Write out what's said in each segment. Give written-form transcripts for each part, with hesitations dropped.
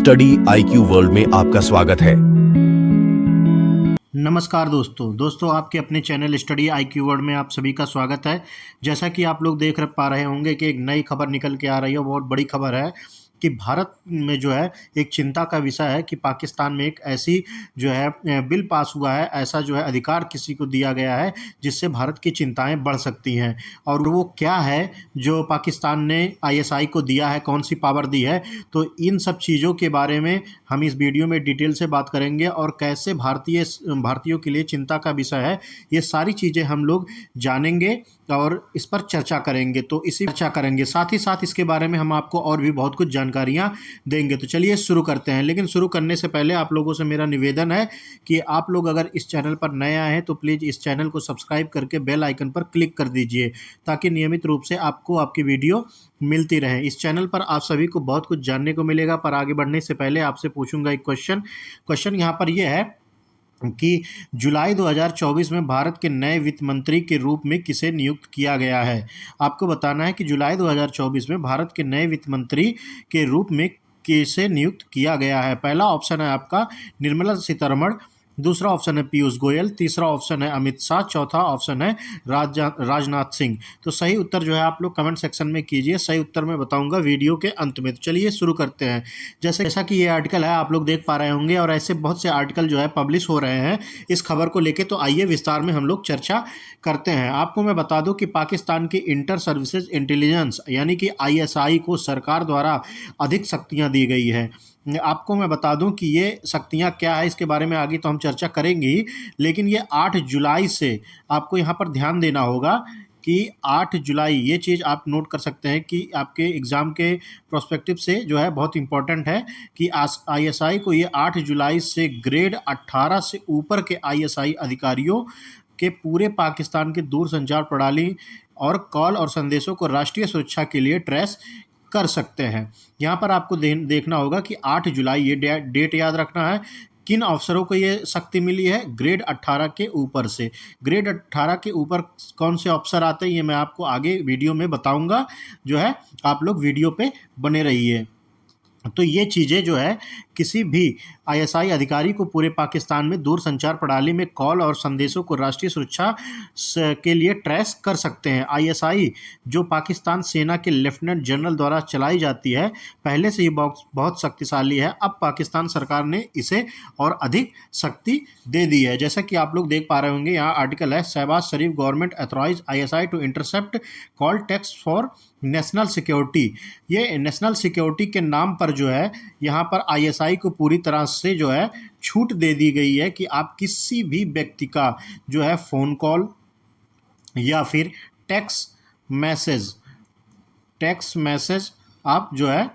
Study IQ world में आपका स्वागत है। नमस्कार दोस्तों आपके अपने चैनल स्टडी IQ वर्ल्ड में आप सभी का स्वागत है। जैसा कि आप लोग देख पा रहे होंगे कि एक नई खबर निकल के आ रही है, बहुत बड़ी खबर है कि भारत में जो है एक चिंता का विषय है कि पाकिस्तान में एक ऐसी जो है बिल पास हुआ है, ऐसा जो है अधिकार किसी को दिया गया है जिससे भारत की चिंताएं बढ़ सकती हैं। और वो क्या है जो पाकिस्तान ने ISI को दिया है, कौन सी पावर दी है, तो इन सब चीज़ों के बारे में हम इस वीडियो में डिटेल से बात करेंगे और कैसे भारतीयों के लिए चिंता का विषय है, ये सारी चीज़ें हम लोग जानेंगे और इस पर चर्चा करेंगे। तो इसी चर्चा करेंगे, साथ ही साथ इसके बारे में हम आपको और भी बहुत कुछ जानकारियां देंगे। तो चलिए शुरू करते हैं। लेकिन शुरू करने से पहले आप लोगों से मेरा निवेदन है कि आप लोग अगर इस चैनल पर नए आए हैं तो प्लीज़ इस चैनल को सब्सक्राइब करके बेल आइकन पर क्लिक कर दीजिए ताकि नियमित रूप से आपको आपकी वीडियो मिलती रहे। इस चैनल पर आप सभी को बहुत कुछ जानने को मिलेगा। पर आगे बढ़ने से पहले आपसे पूछूंगा एक क्वेश्चन यहाँ पर यह है कि जुलाई 2024 में भारत के नए वित्त मंत्री के रूप में किसे नियुक्त किया गया है। आपको बताना है कि जुलाई 2024 में भारत के नए वित्त मंत्री के रूप में किसे नियुक्त किया गया है। पहला ऑप्शन है आपका निर्मला सीतारमण, दूसरा ऑप्शन है पीयूष गोयल, तीसरा ऑप्शन है अमित शाह, चौथा ऑप्शन है राजनाथ सिंह। तो सही उत्तर जो है आप लोग कमेंट सेक्शन में कीजिए, सही उत्तर मैं बताऊंगा वीडियो के अंत में। तो चलिए शुरू करते हैं। जैसा कि ये आर्टिकल है आप लोग देख पा रहे होंगे और ऐसे बहुत से आर्टिकल जो है पब्लिश हो रहे हैं इस खबर को लेके। तो आइए विस्तार में हम लोग चर्चा करते हैं। आपको मैं बता दूं कि पाकिस्तान की इंटर सर्विसेज इंटेलिजेंस यानी कि ISI को सरकार द्वारा अधिक शक्तियां दी गई है। आपको मैं बता दूं कि ये शक्तियां क्या है, इसके बारे में आगे तो हम चर्चा करेंगे ही, लेकिन ये 8 जुलाई से आपको यहाँ पर ध्यान देना होगा कि 8 जुलाई, ये चीज़ आप नोट कर सकते हैं कि आपके एग्ज़ाम के प्रोस्पेक्टिव से जो है बहुत इंपॉर्टेंट है कि ISI को ये 8 जुलाई से ग्रेड 18 से ऊपर के ISI अधिकारियों के पूरे पाकिस्तान के दूरसंचार प्रणाली और कॉल और संदेशों को राष्ट्रीय सुरक्षा के लिए ट्रेस कर सकते हैं। यहाँ पर आपको देखना होगा कि 8 जुलाई, ये डेट याद रखना है। किन अफसरों को ये शक्ति मिली है? ग्रेड 18 के ऊपर से। ग्रेड 18 के ऊपर कौन से अफसर आते हैं ये मैं आपको आगे वीडियो में बताऊंगा, जो है आप लोग वीडियो पे बने रहिए। तो ये चीज़ें जो है किसी भी ISI अधिकारी को पूरे पाकिस्तान में दूरसंचार प्रणाली में कॉल और संदेशों को राष्ट्रीय सुरक्षा के लिए ट्रेस कर सकते हैं। ISI जो पाकिस्तान सेना के लेफ्टिनेंट जनरल द्वारा चलाई जाती है, पहले से ही बहुत शक्तिशाली है। अब पाकिस्तान सरकार ने इसे और अधिक शक्ति दे दी है। जैसा कि आप लोग देख पा रहे होंगे, यहाँ आर्टिकल है Shahbaz Sharif government authorize ISI to intercept call text for national security. ये नेशनल सिक्योरिटी के नाम पर जो है यहाँ पर ISI को पूरी तरह से जो है छूट दे दी गई है कि आप किसी भी व्यक्ति का जो है फ़ोन कॉल या फिर टेक्स्ट मैसेज आप जो है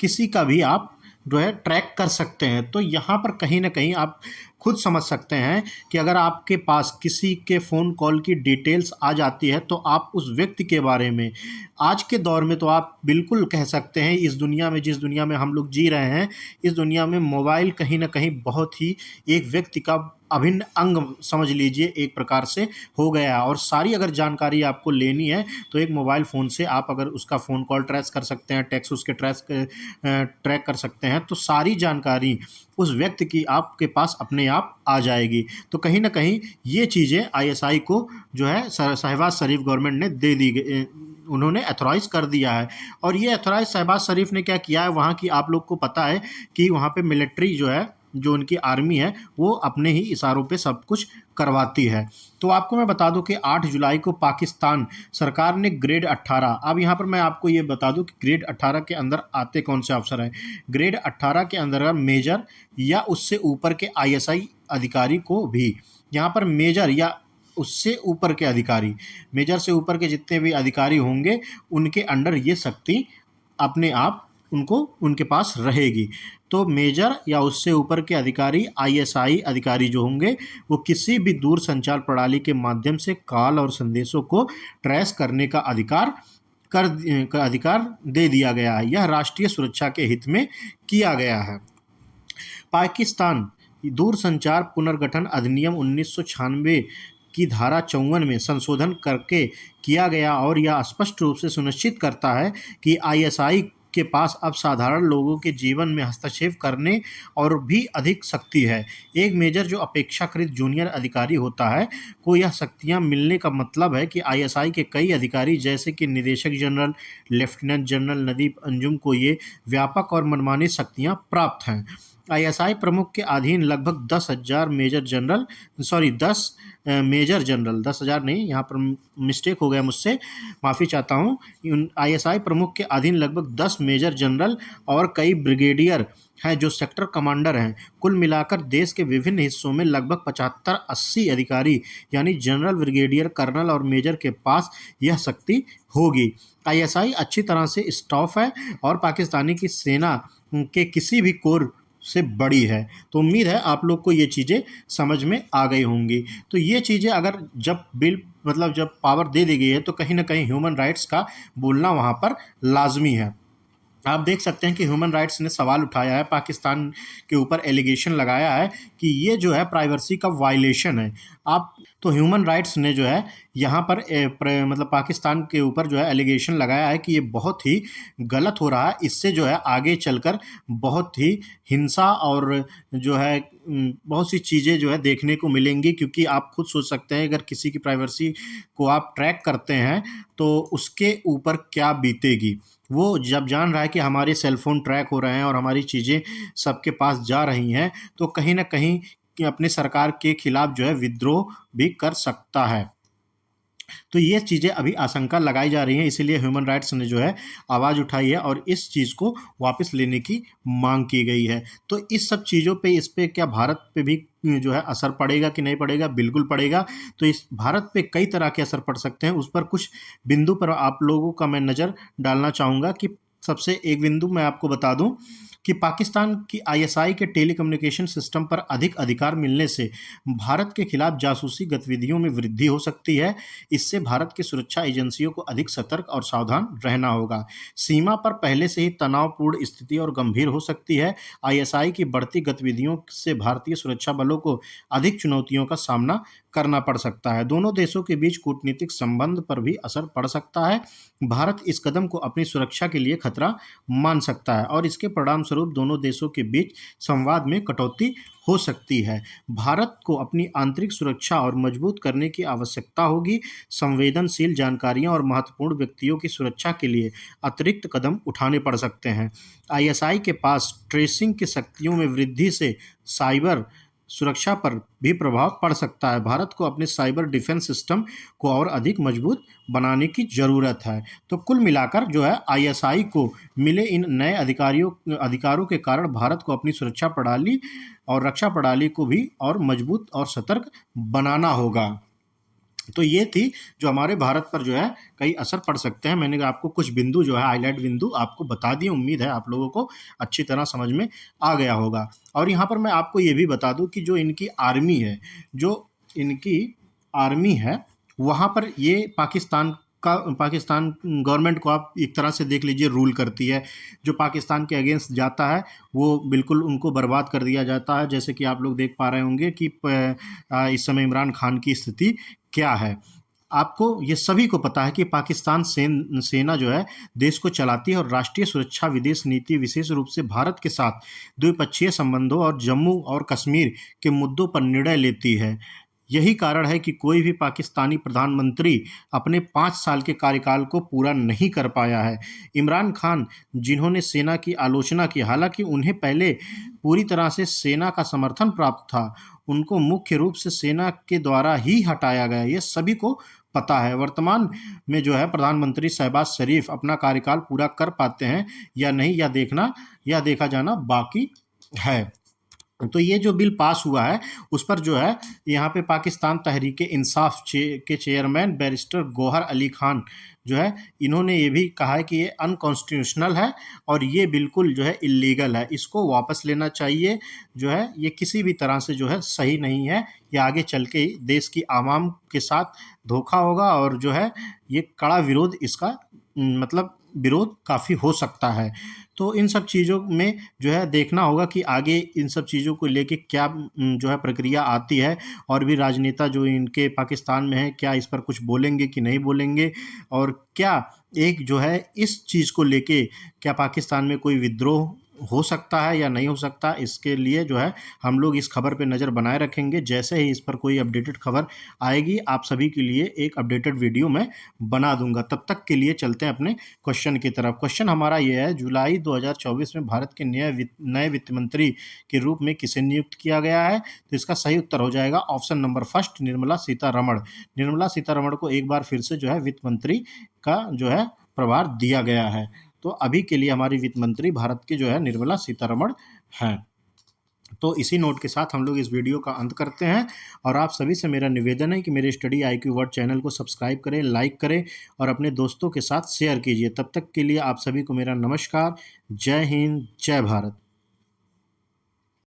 किसी का भी आप जो है ट्रैक कर सकते हैं। तो यहाँ पर कहीं ना कहीं आप खुद समझ सकते हैं कि अगर आपके पास किसी के फ़ोन कॉल की डिटेल्स आ जाती है तो आप उस व्यक्ति के बारे में, आज के दौर में तो आप बिल्कुल कह सकते हैं इस दुनिया में, जिस दुनिया में हम लोग जी रहे हैं, इस दुनिया में मोबाइल कहीं ना कहीं बहुत ही एक व्यक्ति का अभिन्न अंग समझ लीजिए एक प्रकार से हो गया है। और सारी अगर जानकारी आपको लेनी है तो एक मोबाइल फ़ोन से आप अगर उसका फ़ोन कॉल ट्रेस कर सकते हैं, टेक्स्ट उसके ट्रैक कर सकते हैं, तो सारी जानकारी उस व्यक्ति की आपके पास अपने आप आ जाएगी। तो कहीं ना कहीं ये चीज़ें ISI को जो है शहबाज शरीफ गवर्नमेंट ने दे दी गई, उन्होंने अथॉराइज कर दिया है। और ये अथॉराइज शहबाज शरीफ ने क्या किया है, वहाँ की आप लोग को पता है कि वहाँ पे मिलिट्री जो है, जो उनकी आर्मी है, वो अपने ही इशारों पे सब कुछ करवाती है। तो आपको मैं बता दूं कि 8 जुलाई को पाकिस्तान सरकार ने ग्रेड 18, अब यहाँ पर मैं आपको ये बता दूं कि ग्रेड 18 के अंदर आते कौन से अफसर हैं। ग्रेड 18 के अंदर मेजर या उससे ऊपर के ISI अधिकारी को भी, यहाँ पर मेजर या उससे ऊपर के अधिकारी, मेजर से ऊपर के जितने भी अधिकारी होंगे उनके अंडर ये शक्ति अपने आप उनके पास रहेगी। तो मेजर या उससे ऊपर के अधिकारी, ISI अधिकारी जो होंगे, वो किसी भी दूर संचार प्रणाली के माध्यम से कॉल और संदेशों को ट्रेस करने का अधिकार दे दिया गया है। यह राष्ट्रीय सुरक्षा के हित में किया गया है। पाकिस्तान दूरसंचार पुनर्गठन अधिनियम 1996 की धारा 54 में संशोधन करके किया गया और यह स्पष्ट रूप से सुनिश्चित करता है कि ISI के पास अब साधारण लोगों के जीवन में हस्तक्षेप करने और भी अधिक शक्ति है। एक मेजर जो अपेक्षाकृत जूनियर अधिकारी होता है को यह शक्तियां मिलने का मतलब है कि आईएसआई के कई अधिकारी जैसे कि निदेशक जनरल, लेफ्टिनेंट जनरल नदीप अंजुम को ये व्यापक और मनमानी शक्तियां प्राप्त हैं। आईएसआई प्रमुख के अधीन लगभग 10,000 major general, sorry 10 major general, 10,000 नहीं, यहाँ पर मिस्टेक हो गया मुझसे, माफ़ी चाहता हूँ। आईएसआई प्रमुख के अधीन लगभग 10 मेजर जनरल और कई ब्रिगेडियर हैं जो सेक्टर कमांडर हैं। कुल मिलाकर देश के विभिन्न हिस्सों में लगभग 75-80 अधिकारी यानी जनरल, ब्रिगेडियर, कर्नल और मेजर के पास यह शक्ति होगी। आईएसआई अच्छी तरह से स्टाफ है और पाकिस्तानी की सेना के किसी भी कोर से बड़ी है। तो उम्मीद है आप लोग को ये चीज़ें समझ में आ गई होंगी। तो ये चीज़ें अगर जब बिल मतलब जब पावर दे दी गई है तो कहीं ना कहीं ह्यूमन राइट्स का बोलना वहाँ पर लाजमी है। आप देख सकते हैं कि ह्यूमन राइट्स ने सवाल उठाया है, पाकिस्तान के ऊपर एलिगेशन लगाया है कि ये जो है प्राइवेसी का वायलेशन है। आप तो ह्यूमन राइट्स ने जो है यहाँ पर मतलब पाकिस्तान के ऊपर जो है एलिगेशन लगाया है कि ये बहुत ही गलत हो रहा है। इससे जो है आगे चलकर बहुत ही हिंसा और जो है बहुत सी चीज़ें जो है देखने को मिलेंगी, क्योंकि आप खुद सोच सकते हैं अगर किसी की प्राइवेसी को आप ट्रैक करते हैं तो उसके ऊपर क्या बीतेगी। वो जब जान रहा है कि हमारे सेलफोन ट्रैक हो रहे हैं और हमारी चीज़ें सबके पास जा रही हैं, तो कहीं ना कहीं कि अपनी सरकार के खिलाफ जो है विद्रोह भी कर सकता है। तो ये चीज़ें अभी आशंका लगाई जा रही हैं, इसीलिए ह्यूमन राइट्स ने जो है आवाज़ उठाई है और इस चीज़ को वापस लेने की मांग की गई है। तो इस सब चीज़ों पे, इस पे क्या भारत पे भी जो है असर पड़ेगा कि नहीं पड़ेगा? बिल्कुल पड़ेगा। तो इस भारत पे कई तरह के असर पड़ सकते हैं, उस पर कुछ बिंदु पर आप लोगों का मैं नज़र डालना चाहूँगा। कि सबसे एक बिंदु मैं आपको बता दूं कि पाकिस्तान की आईएसआई के टेलीकम्युनिकेशन सिस्टम पर अधिक अधिकार मिलने से भारत के खिलाफ जासूसी गतिविधियों में वृद्धि हो सकती है। इससे भारत की सुरक्षा एजेंसियों को अधिक सतर्क और सावधान रहना होगा। सीमा पर पहले से ही तनावपूर्ण स्थिति और गंभीर हो सकती है। आईएसआई की बढ़ती गतिविधियों से भारतीय सुरक्षा बलों को अधिक चुनौतियों का सामना करना पड़ सकता है। दोनों देशों के बीच कूटनीतिक संबंध पर भी असर पड़ सकता है। भारत इस कदम को अपनी सुरक्षा के लिए खतरा मान सकता है और इसके परिणाम स्वरूप दोनों देशों के बीच संवाद में कटौती हो सकती है। भारत को अपनी आंतरिक सुरक्षा और मजबूत करने की आवश्यकता होगी। संवेदनशील जानकारियां और महत्वपूर्ण व्यक्तियों की सुरक्षा के लिए अतिरिक्त कदम उठाने पड़ सकते हैं। आईएसआई के पास ट्रेसिंग की शक्तियों में वृद्धि से साइबर सुरक्षा पर भी प्रभाव पड़ सकता है। भारत को अपने साइबर डिफेंस सिस्टम को और अधिक मजबूत बनाने की ज़रूरत है। तो कुल मिलाकर जो है आईएसआई को मिले इन नए अधिकारों के कारण भारत को अपनी सुरक्षा प्रणाली और रक्षा प्रणाली को भी और मजबूत और सतर्क बनाना होगा। तो ये थी जो हमारे भारत पर जो है कई असर पड़ सकते हैं। मैंने आपको कुछ बिंदु जो है हाईलाइट बिंदु आपको बता दिए। उम्मीद है आप लोगों को अच्छी तरह समझ में आ गया होगा। और यहाँ पर मैं आपको ये भी बता दूं कि जो इनकी आर्मी है वहाँ पर ये पाकिस्तान गवर्नमेंट को आप एक तरह से देख लीजिए रूल करती है। जो पाकिस्तान के अगेंस्ट जाता है वो बिल्कुल उनको बर्बाद कर दिया जाता है। जैसे कि आप लोग देख पा रहे होंगे कि इस समय इमरान खान की स्थिति क्या है। आपको ये सभी को पता है कि पाकिस्तान सेना जो है देश को चलाती है और राष्ट्रीय सुरक्षा विदेश नीति विशेष रूप से भारत के साथ द्विपक्षीय संबंधों और जम्मू और कश्मीर के मुद्दों पर निर्णय लेती है। यही कारण है कि कोई भी पाकिस्तानी प्रधानमंत्री अपने 5 साल के कार्यकाल को पूरा नहीं कर पाया है। इमरान खान जिन्होंने सेना की आलोचना की, हालांकि उन्हें पहले पूरी तरह से सेना का समर्थन प्राप्त था, उनको मुख्य रूप से सेना के द्वारा ही हटाया गया, ये सभी को पता है। वर्तमान में जो है प्रधानमंत्री शहबाज शरीफ अपना कार्यकाल पूरा कर पाते हैं या नहीं, या देखा जाना बाकी है। तो ये जो बिल पास हुआ है उस पर जो है यहाँ पे पाकिस्तान तहरीक इंसाफ के चेयरमैन बैरिस्टर गौहर अली खान जो है इन्होंने ये भी कहा है कि ये अनकॉन्स्टिट्यूशनल है और ये बिल्कुल जो है इलीगल है, इसको वापस लेना चाहिए। जो है ये किसी भी तरह से जो है सही नहीं है, ये आगे चल के देश की आवाम के साथ धोखा होगा और जो है ये कड़ा विरोध इसका मतलब विरोध काफ़ी हो सकता है। तो इन सब चीज़ों में जो है देखना होगा कि आगे इन सब चीज़ों को लेके क्या जो है प्रक्रिया आती है, और भी राजनेता जो इनके पाकिस्तान में हैं क्या इस पर कुछ बोलेंगे कि नहीं बोलेंगे, और क्या एक जो है इस चीज़ को लेके क्या पाकिस्तान में कोई विद्रोह हो सकता है या नहीं हो सकता, इसके लिए जो है हम लोग इस खबर पे नज़र बनाए रखेंगे। जैसे ही इस पर कोई अपडेटेड खबर आएगी आप सभी के लिए एक अपडेटेड वीडियो मैं बना दूंगा। तब तक के लिए चलते हैं अपने क्वेश्चन की तरफ। क्वेश्चन हमारा ये है, जुलाई 2024 में भारत के नए वित्त मंत्री के रूप में किसे नियुक्त किया गया है? तो इसका सही उत्तर हो जाएगा option number first, Nirmala Sitharaman. Nirmala Sitharaman को एक बार फिर से जो है वित्त मंत्री का जो है प्रभार दिया गया है। तो अभी के लिए हमारी वित्त मंत्री भारत की जो है निर्मला सीतारमण हैं। तो इसी नोट के साथ हम लोग इस वीडियो का अंत करते हैं, और आप सभी से मेरा निवेदन है कि मेरे स्टडी IQ वर्ड चैनल को सब्सक्राइब करें, लाइक करें और अपने दोस्तों के साथ शेयर कीजिए। तब तक के लिए आप सभी को मेरा नमस्कार। जय हिंद, जय भारत।